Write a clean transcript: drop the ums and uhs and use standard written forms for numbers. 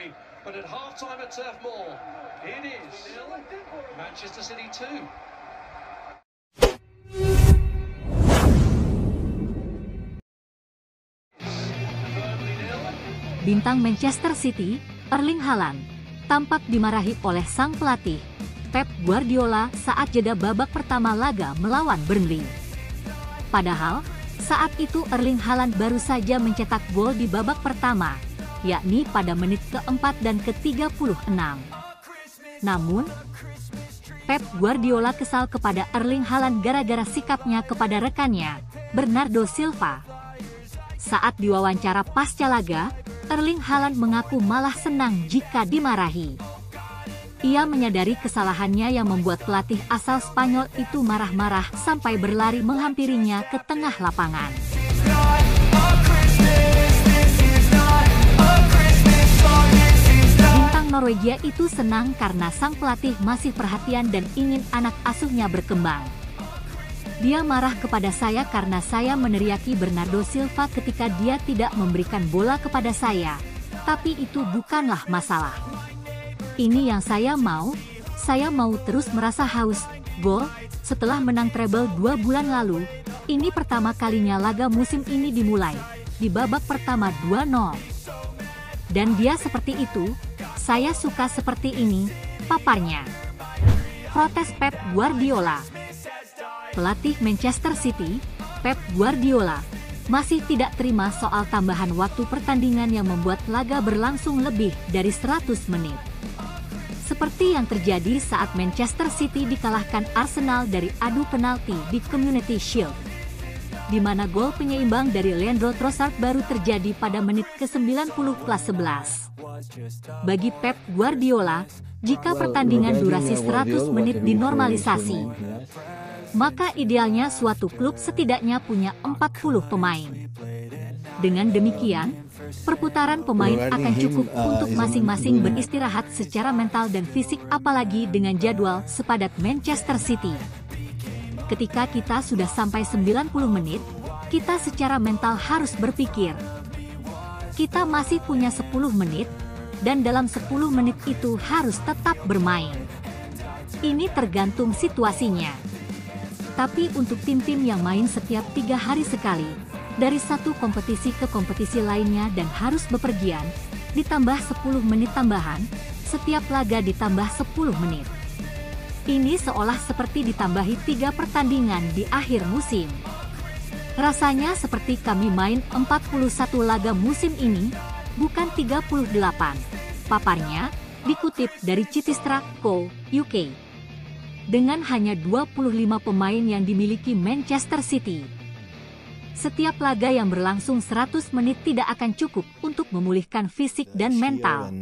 victory, but at half-time at Turf Moor, it is Manchester City 2. Bintang Manchester City, Erling Haaland, tampak dimarahi oleh sang pelatih, Pep Guardiola saat jeda babak pertama laga melawan Burnley. Padahal, saat itu Erling Haaland baru saja mencetak gol di babak pertama, yakni pada menit keempat dan ke-36. Namun, Pep Guardiola kesal kepada Erling Haaland gara-gara sikapnya kepada rekannya, Bernardo Silva. Saat diwawancara pasca laga, Erling Haaland mengaku malah senang jika dimarahi. Ia menyadari kesalahannya yang membuat pelatih asal Spanyol itu marah-marah sampai berlari menghampirinya ke tengah lapangan. Bintang Norwegia itu senang karena sang pelatih masih perhatian dan ingin anak asuhnya berkembang. Dia marah kepada saya karena saya meneriaki Bernardo Silva ketika dia tidak memberikan bola kepada saya, tapi itu bukanlah masalah. Ini yang saya mau terus merasa haus gol. Setelah menang treble 2 bulan lalu, ini pertama kalinya laga musim ini dimulai, di babak pertama 2-0. Dan dia seperti itu, saya suka seperti ini, paparnya. Protes Pep Guardiola. Pelatih Manchester City, Pep Guardiola, masih tidak terima soal tambahan waktu pertandingan yang membuat laga berlangsung lebih dari 100 menit. Seperti yang terjadi saat Manchester City dikalahkan Arsenal dari adu penalti di Community Shield, di mana gol penyeimbang dari Leandro Trossard baru terjadi pada menit ke-90+11. Bagi Pep Guardiola, jika pertandingan durasi 100 menit dinormalisasi, maka idealnya suatu klub setidaknya punya 40 pemain. Dengan demikian, perputaran pemain akan cukup untuk masing-masing beristirahat secara mental dan fisik, apalagi dengan jadwal sepadat Manchester City. Ketika kita sudah sampai 90 menit, kita secara mental harus berpikir, kita masih punya 10 menit, dan dalam 10 menit itu harus tetap bermain. Ini tergantung situasinya. Tapi untuk tim-tim yang main setiap 3 hari sekali, dari satu kompetisi ke kompetisi lainnya dan harus bepergian, ditambah 10 menit tambahan, setiap laga ditambah 10 menit. Ini seolah seperti ditambahi 3 pertandingan di akhir musim. Rasanya seperti kami main 41 laga musim ini, bukan 38, paparnya, dikutip dari Citistra Co. UK. Dengan hanya 25 pemain yang dimiliki Manchester City, setiap laga yang berlangsung 100 menit tidak akan cukup untuk memulihkan fisik dan mental.